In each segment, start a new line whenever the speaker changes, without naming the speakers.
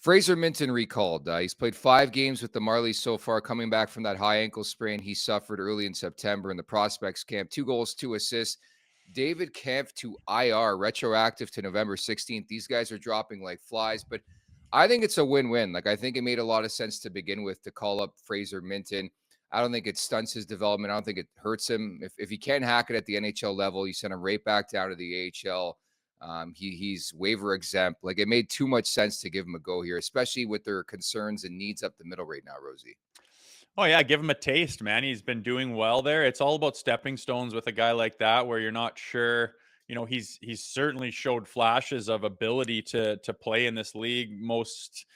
Fraser Minten recalled. He's played 5 games with the Marlies so far, coming back from that high ankle sprain he suffered early in September in the prospects camp. 2 goals, 2 assists. David Kampf to IR, retroactive to November 16th. These guys are dropping like flies, but I think it's a win-win. Like, I think it made a lot of sense to begin with to call up Fraser Minten. I don't think it stunts his development. I don't think it hurts him. If he can't hack it at the NHL level, you send him right back down to the AHL. He's waiver exempt. Like, it made too much sense to give him a go here, especially with their concerns and needs up the middle right now, Rosie.
Oh yeah, give him a taste, man. He's been doing well there. It's all about stepping stones with a guy like that, where you're not sure. He's certainly showed flashes of ability to play in this league. Most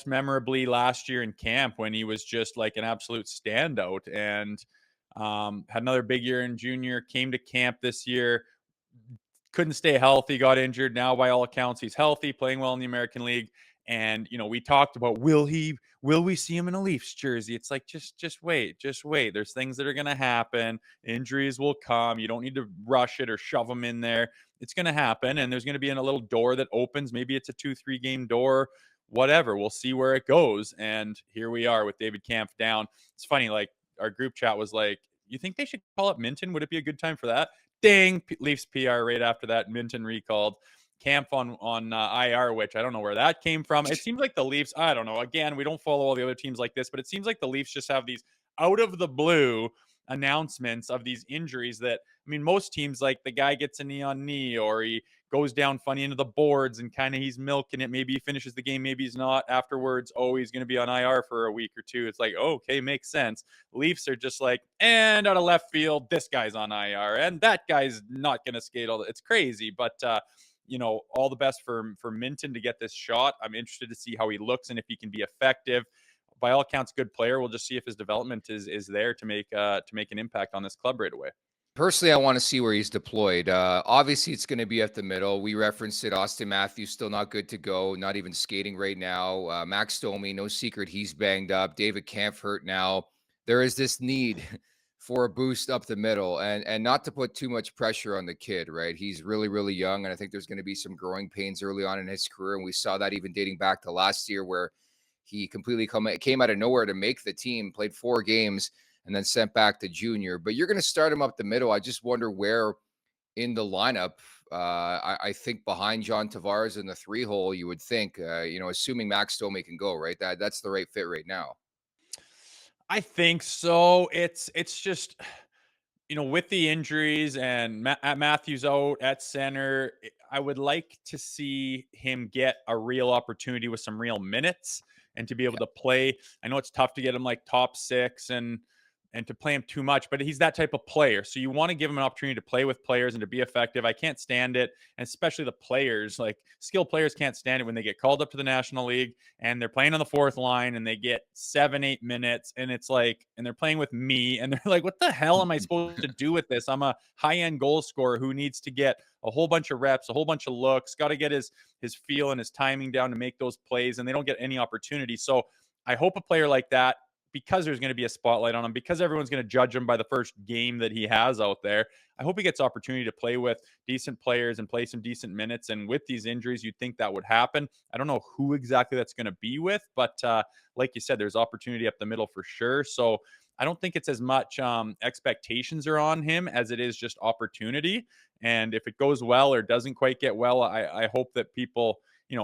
memorably last year in camp when he was just like an absolute standout, and had another big year in junior. Came to camp this year, couldn't stay healthy, got injured. Now, by all accounts, he's healthy, playing well in the American League. And we talked about will we see him in a Leafs jersey? It's like just wait, just wait. There's things that are gonna happen. Injuries will come. You don't need to rush it or shove them in there. It's gonna happen, and there's gonna be a little door that opens. Maybe it's a 2-3 game door, whatever. We'll see where it goes. And here we are with David Kampf down. It's funny, like our group chat was like, you think they should call up Minten? Would it be a good time for that? Ding, Leafs PR right after that. Minten recalled. Kampf on IR, which I don't know where that came from. It seems like the Leafs, I don't know. Again, we don't follow all the other teams like this, but it seems like the Leafs just have these out of the blue announcements of these injuries that, I mean, most teams, like the guy gets a knee on knee or he goes down funny into the boards and kind of he's milking it. Maybe he finishes the game, maybe he's not afterwards. Oh, he's going to be on IR for a week or two. It's like, oh, okay, makes sense. Leafs are just like, and out of left field, this guy's on IR and that guy's not going to skate all that. It's crazy, but all the best for Minten to get this shot. I'm interested to see how he looks and if he can be effective. By all accounts, good player. We'll just see if his development is there to make an impact on this club right away.
Personally, I want to see where he's deployed. Obviously, it's going to be at the middle. We referenced it. Austin Matthews still not good to go, not even skating right now. Max Domi, no secret, he's banged up. David Kampf hurt now. There is this need for a boost up the middle, and not to put too much pressure on the kid, right? He's really, really young, and I think there's going to be some growing pains early on in his career, and we saw that even dating back to last year where he completely came out of nowhere to make the team, played 4 games and then sent back to junior. But you're going to start him up the middle. I just wonder where in the lineup. I think behind John Tavares in the 3 hole, you would think, assuming Max Domi can go, right? That's the right fit right now.
I think so. It's just with the injuries and Matthews out at center, I would like to see him get a real opportunity with some real minutes and to be able to play. I know it's tough to get him like top 6 and to play him too much, but he's that type of player. So you want to give him an opportunity to play with players and to be effective. I can't stand it. And especially the players, like skilled players can't stand it when they get called up to the National League and they're playing on the 4th line and they get 7-8 minutes. And it's like, and they're playing with me and they're like, what the hell am I supposed to do with this? I'm a high-end goal scorer who needs to get a whole bunch of reps, a whole bunch of looks, got to get his feel and his timing down to make those plays. And they don't get any opportunity. So I hope a player like that, because there's going to be a spotlight on him, because everyone's going to judge him by the first game that he has out there, I hope he gets opportunity to play with decent players and play some decent minutes. And with these injuries, you'd think that would happen. I don't know who exactly that's going to be with, but like you said, there's opportunity up the middle for sure. So I don't think it's as much expectations are on him as it is just opportunity. And if it goes well or doesn't quite get well, I hope that people,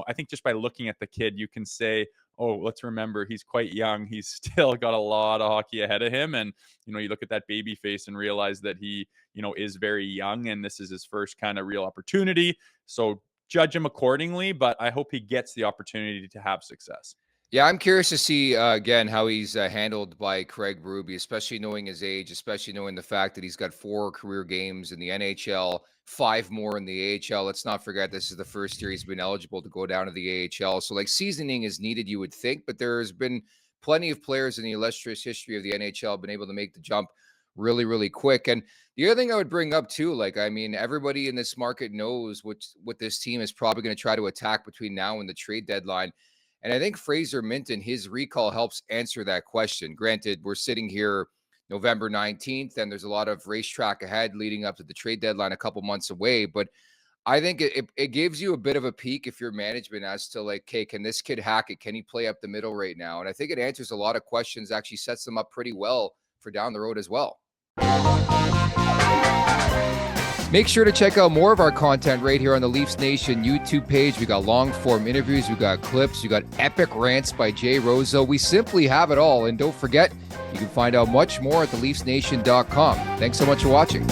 I think just by looking at the kid, you can say, oh, let's remember he's quite young. He's still got a lot of hockey ahead of him. And, you look at that baby face and realize that he, is very young and this is his first kind of real opportunity. So judge him accordingly, but I hope he gets the opportunity to have success.
Yeah, I'm curious to see, again, how he's handled by Craig Berube, especially knowing his age, especially knowing the fact that he's got 4 career games in the NHL, 5 more in the AHL. Let's not forget this is the first year he's been eligible to go down to the AHL. So, like, seasoning is needed, you would think, but there's been plenty of players in the illustrious history of the NHL been able to make the jump really, really quick. And the other thing I would bring up too, like, I mean, everybody in this market knows what this team is probably going to try to attack between now and the trade deadline. And I think Fraser Minten, his recall helps answer that question. Granted, we're sitting here November 19th, and there's a lot of racetrack ahead leading up to the trade deadline a couple months away. But I think it gives you a bit of a peek if you're management as to like, okay, can this kid hack it? Can he play up the middle right now? And I think it answers a lot of questions, actually sets them up pretty well for down the road as well. Make sure to check out more of our content right here on the Leafs Nation YouTube page. We got long form interviews, we got clips, we got epic rants by Jay Rosehill. We simply have it all. And don't forget, you can find out much more at theleafsnation.com. Thanks so much for watching.